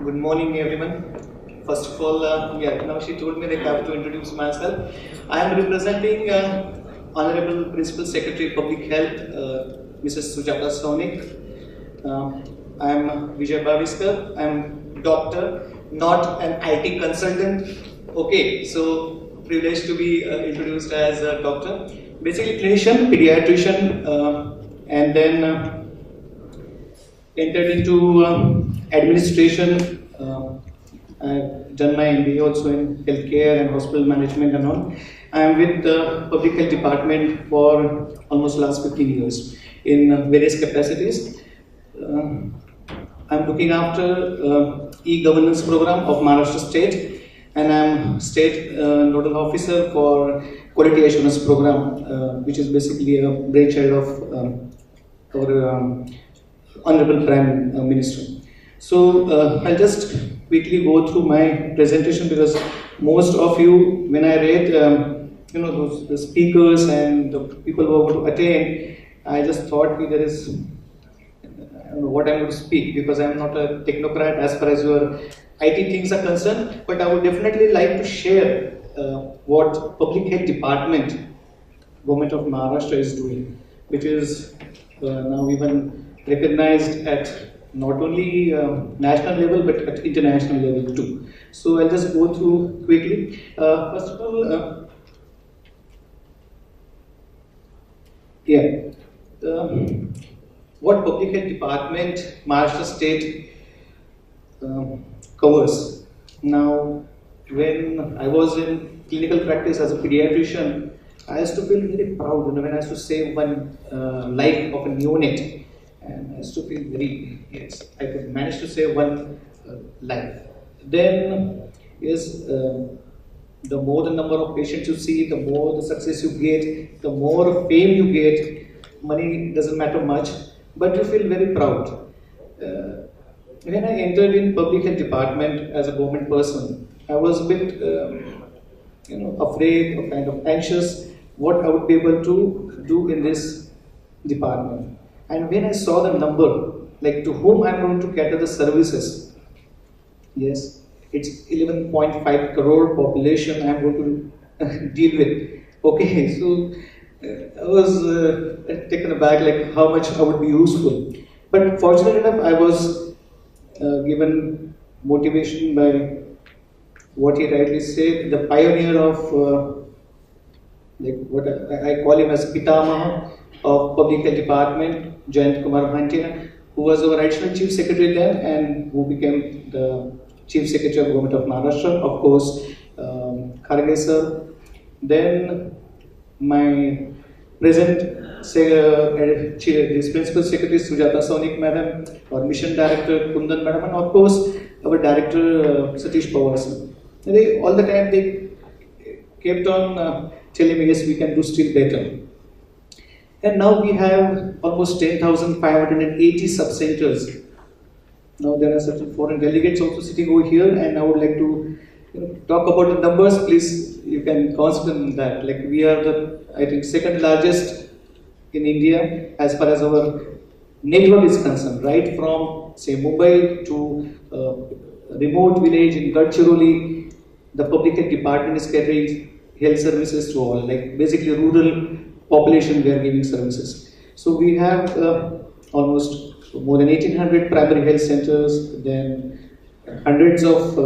Good morning, everyone. First of all, now she told me that I have to introduce myself. I am representing Honorable Principal Secretary Public Health, Mrs. Sujata Sonik. I am Vijay Bawiskar. I am doctor, not an IT consultant. Okay, so privileged to be introduced as a doctor. Basically, clinician, pediatrician, and then entered into administration. I've done my MBA also in healthcare and hospital management and all. I am with the public health department for almost last 15 years in various capacities. I'm looking after e-governance program of Maharashtra state, and I'm state nodal officer for quality assurance program, which is basically a brainchild of our Honorable Prime Minister. So I'll just quickly go through my presentation because most of you, when I read, the speakers and the people who are going to attend, I just thought there is, I don't know what I'm going to speak because I'm not a technocrat as far as your IT things are concerned, but I would definitely like to share what Public Health Department, Government of Maharashtra is doing, which is now even recognized at not only national level but at international level too. So I'll just go through quickly. First of all, what Public Health Department, Maharashtra State covers. Now, when I was in clinical practice as a pediatrician, I used to feel very proud when I used to save one life of a neonate. And I used to feel very, yes, I could manage to save one life. Then, yes, the more the number of patients you see, the more the success you get, the more fame you get, money doesn't matter much, but you feel very proud. When I entered in public health department as a government person, I was a bit, afraid or kind of anxious what I would be able to do in this department. And when I saw the number, like to whom I'm going to cater the services, yes, it's 11.5 crore population I'm going to deal with. Okay, so I was taken aback, like how much I would be useful. But fortunately enough, I was given motivation by what he rightly said, the pioneer of, like what I call him as Pitamaha of Public Health Department, Jayant Kumar Bhantia, who was our additional Chief Secretary then and who became the Chief Secretary of Government of Maharashtra, of course, Kharge sir. Then my present this Principal Secretary Sujata Sonik Madam, our Mission Director Kundan Madam, and of course our Director Satish Pawar sir. All the time they kept on telling me, yes, we can do still better. And now we have almost 10,580 sub-centers. Now there are certain foreign delegates also sitting over here, and I would like to talk about the numbers. Please, you can consider that. Like we are the, I think, second largest in India as far as our network is concerned. Right from say Mumbai to remote village in Gadchiroli, the public health department is catering health services to all. Like basically rural population we are giving services. So we have almost more than 1800 primary health centers, then hundreds of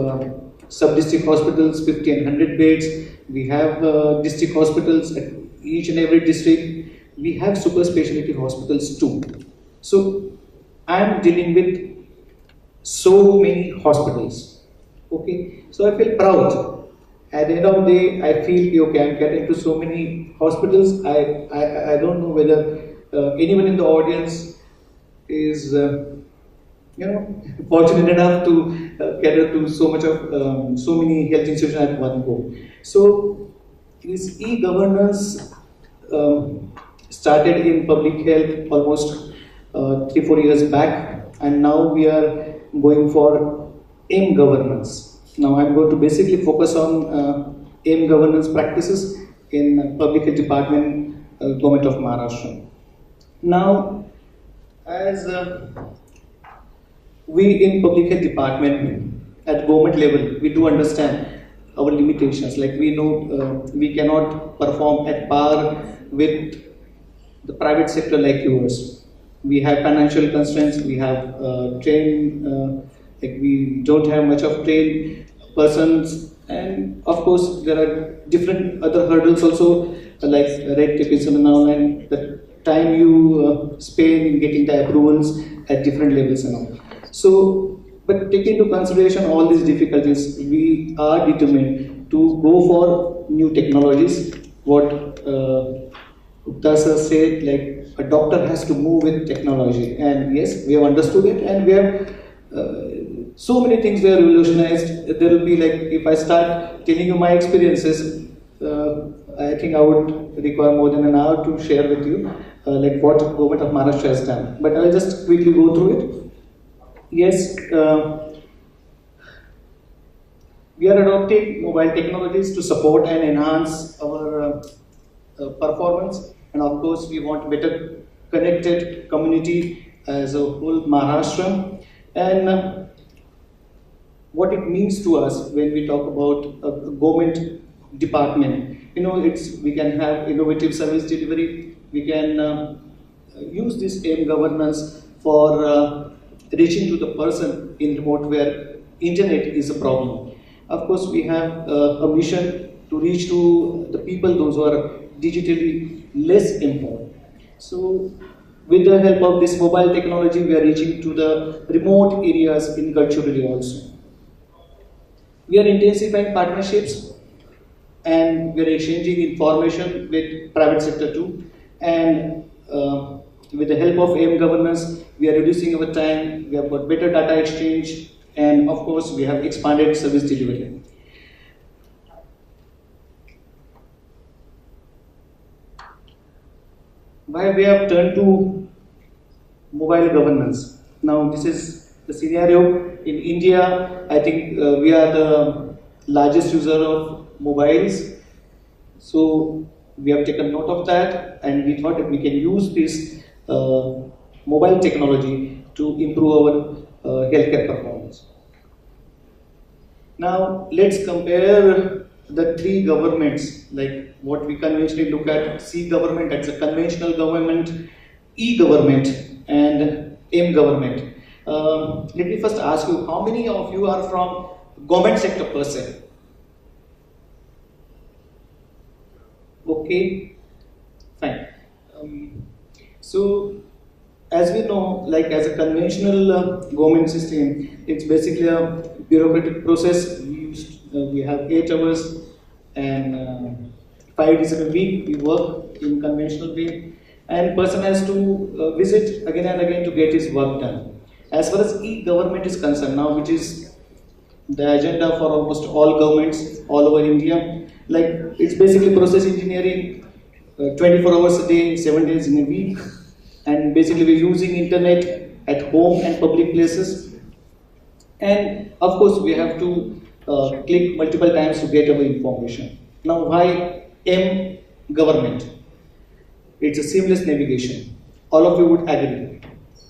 sub-district hospitals, 50 and 100 beds. We have district hospitals at each and every district. We have super specialty hospitals too. So I am dealing with so many hospitals. Okay, so I feel proud. At the end of the day, I feel okay. I'm getting to so many hospitals. I don't know whether anyone in the audience is fortunate enough to cater to so much of so many health institutions at one go. So this e-governance started in public health almost 3-4 years back, and now we are going for M-governance. Now I'm going to basically focus on M-governance practices in Public Health Department, Government of Maharashtra. Now, as we in public health department at government level, we do understand our limitations. Like we know we cannot perform at par with the private sector like yours. We have financial constraints. We have like we don't have much of trained persons, and of course there are different other hurdles also, like red tapeism and now, and the time you spend in getting the approvals at different levels and all. So, but take into consideration all these difficulties, we are determined to go for new technologies. What Gupta sir said, like a doctor has to move with technology, and yes, we have understood it, and we have so many things were revolutionized. There will be like, if I start telling you my experiences, I think I would require more than an hour to share with you, like what government of Maharashtra has done. But I'll just quickly go through it. Yes, we are adopting mobile technologies to support and enhance our performance, and of course, we want better connected community as a whole Maharashtra. And what it means to us when we talk about a government department, you know, we can have innovative service delivery. We can use this governance for reaching to the person in remote where internet is a problem. Of course, we have a mission to reach to the people, those who are digitally less informed. So, with the help of this mobile technology, we are reaching to the remote areas in Gadchiroli also. We are intensifying partnerships, and we are exchanging information with private sector too. And with the help of governance, we are reducing our time. We have got better data exchange, and of course, we have expanded service delivery. Why we have turned to mobile governance? Now, this is the scenario in India. I think we are the largest user of mobiles, so we have taken note of that, and we thought that we can use this mobile technology to improve our healthcare performance. Now, let's compare the three governments, like what we conventionally look at: C government, that's a conventional government; E government, and M government. Let me first ask you, how many of you are from government sector per se? Okay, fine. So, as we know, like as a conventional government system, it's basically a bureaucratic process. We have 8 hours and 5 days a week. We work in conventional way, and person has to visit again and again to get his work done. As far as e-government is concerned now, which is the agenda for almost all governments all over India, like it's basically process engineering, 24 hours a day, 7 days in a week, and basically we're using internet at home and public places, and of course we have to click multiple times to get our information. Now, why M government? It's a seamless navigation. All of you would agree.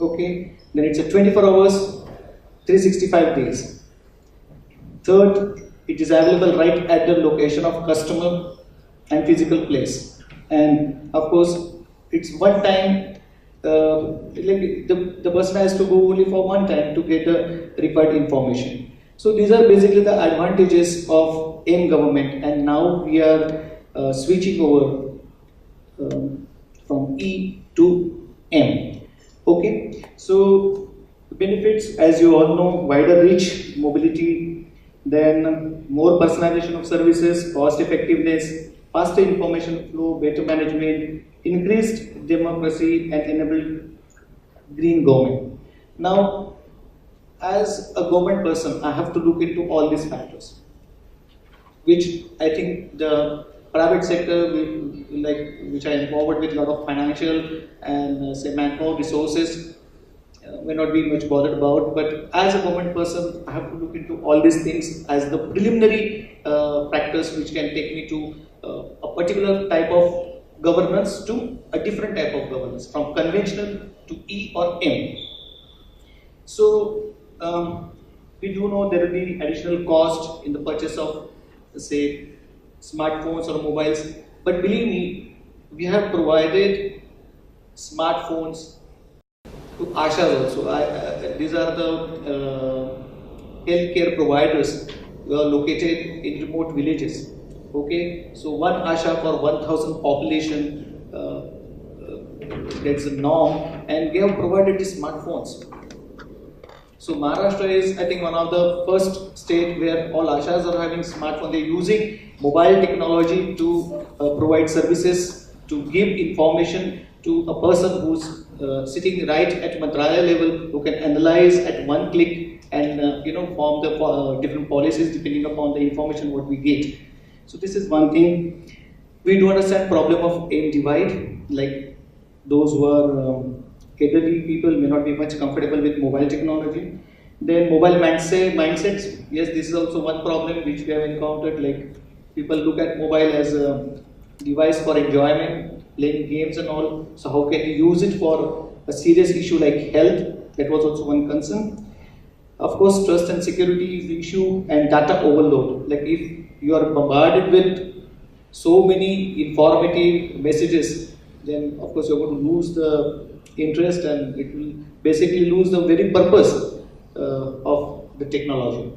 Okay, then it's a 24 hours, 365 days. Third, it is available right at the location of customer and physical place. And of course, it's one time, like the person has to go only for one time to get the required information. So these are basically the advantages of M government, and now we are switching over from E to M. Okay, so the benefits, as you all know: wider reach, mobility, then more personalization of services, cost effectiveness, faster information flow, better management, increased democracy, and enabled green government. Now, as a government person, I have to look into all these factors, which I think the private sector, which are involved with a lot of financial and say manpower resources, may not be much bothered about. But as a government person, I have to look into all these things as the preliminary factors which can take me to a particular type of governance to a different type of governance, from conventional to E or M. So we do know there will be additional cost in the purchase of, say, smartphones or mobiles. But believe me, we have provided smartphones to Ashas also. These are the healthcare providers who are located in remote villages. Okay, so one Asha for 1,000 population, that's a norm, and we have provided the smartphones. So Maharashtra is, I think, one of the first state where all Ashas are having smartphone. They're using mobile technology to provide services, to give information to a person who's sitting right at Mantralaya level, who can analyze at one click and form the different policies depending upon the information what we get. So this is one thing. We do understand problem of aim divide, like those who are elderly people may not be much comfortable with mobile technology. Then mobile mindsets, yes, this is also one problem which we have encountered. Like people look at mobile as a device for enjoyment, playing games and all. So how can you use it for a serious issue like health? That was also one concern. Of course, trust and security is the issue, and data overload. Like if you are bombarded with so many informative messages, then of course you're going to lose the interest, and it will basically lose the very purpose of the technology.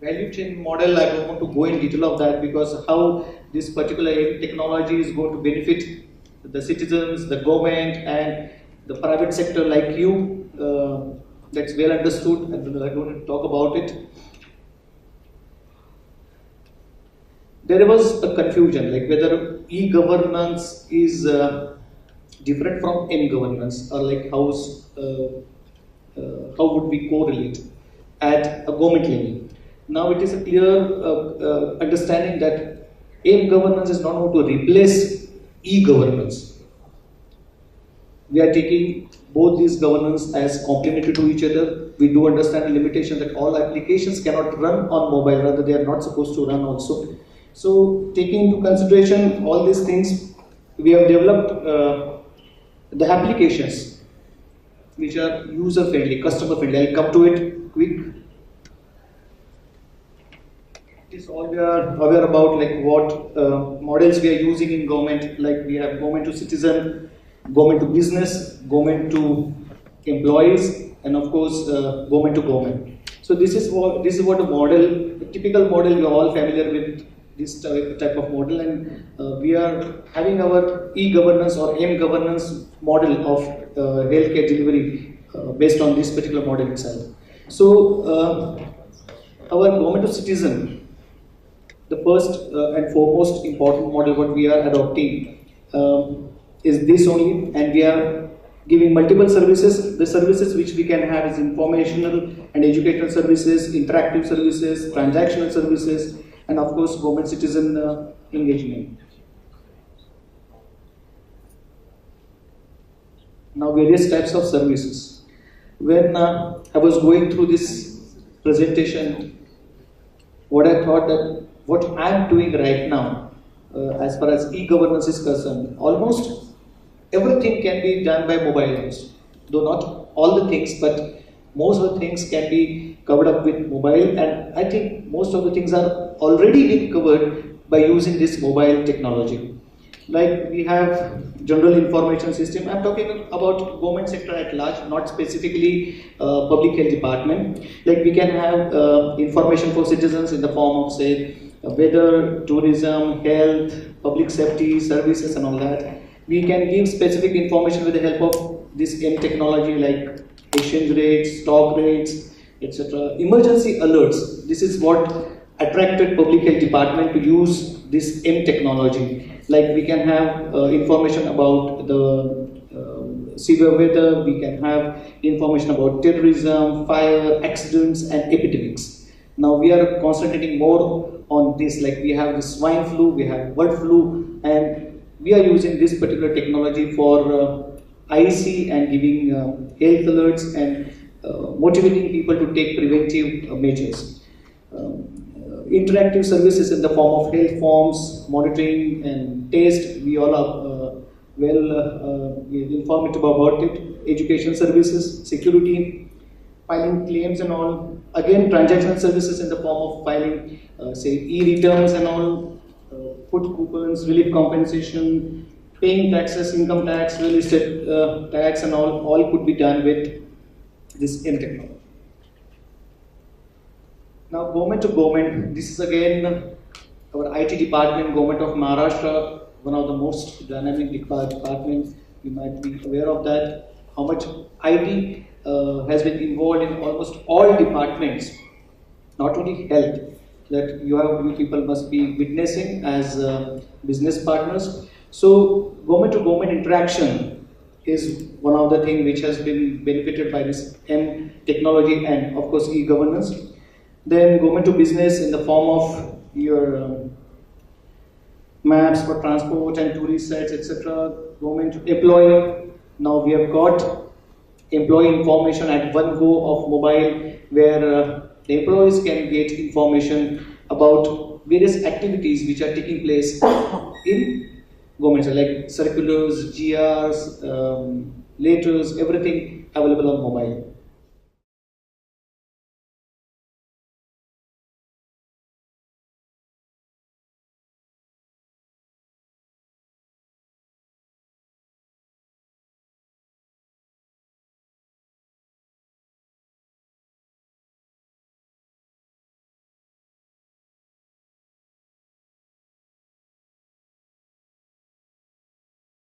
Value chain model, I don't want to go in detail of that, because how this particular technology is going to benefit the citizens, the government, and the private sector like you, that's well understood. I don't want to talk about it. There was a confusion, like whether e-governance is different from m-governance, or like how would we correlate at a government level. Now it is a clear understanding that m-governance is not going to replace e-governance. We are taking both these governance as complementary to each other. We do understand the limitation that all applications cannot run on mobile, rather they are not supposed to run also. So taking into consideration all these things, we have developed the applications which are user friendly, customer friendly. I'll come to it quick. This all we are aware about, like what models we are using in government. Like we have government to citizen, government to business, government to employees, and of course government to government. So this is what the model, the typical model. You are all familiar with this type of model, and we are having our e-governance or m-governance model of healthcare delivery based on this particular model itself. So our government to citizen, the first and foremost important model what we are adopting is this only, and we are giving multiple services. The services which we can have is informational and educational services, interactive services, transactional services, and of course government citizen engagement. Now various types of services. When I was going through this presentation, what I thought that what I am doing right now as far as e-governance is concerned, almost everything can be done by mobile apps. Though not all the things, but most of the things can be covered up with mobile, and I think most of the things are already being covered by using this mobile technology. Like we have general information system. I'm talking about government sector at large, not specifically public health department. Like we can have information for citizens in the form of, say, weather, tourism, health, public safety, services, and all that. We can give specific information with the help of this M technology, like exchange rates, stock rates, etc. Emergency alerts. This is what attracted public health department to use this M technology. Like we can have information about the severe weather, we can have information about terrorism, fire, accidents, and epidemics. Now we are concentrating more on this, like we have the swine flu, we have bird flu, and we are using this particular technology for IC and giving health alerts and motivating people to take preventive measures. Interactive services in the form of health forms, monitoring and test. We all are well informative about it. Education services, security, filing claims and all. Again, transactional services in the form of filing, say, e-returns and all, food coupons, relief compensation, paying taxes, income tax, real estate tax and all could be done with this M technology. Now, government to government, this is again our IT department, government of Maharashtra, one of the most dynamic departments. You might be aware of that, how much IT has been involved in almost all departments, not only health, that you people must be witnessing as business partners. So, government to government interaction is one of the things which has been benefited by this M technology and of course e-governance. Then government to business in the form of your maps for transport and tourist sites, etc. Government to employer. Now we have got employee information at one go of mobile, where the employees can get information about various activities which are taking place in government, so like circulars, GRs, letters, everything available on mobile.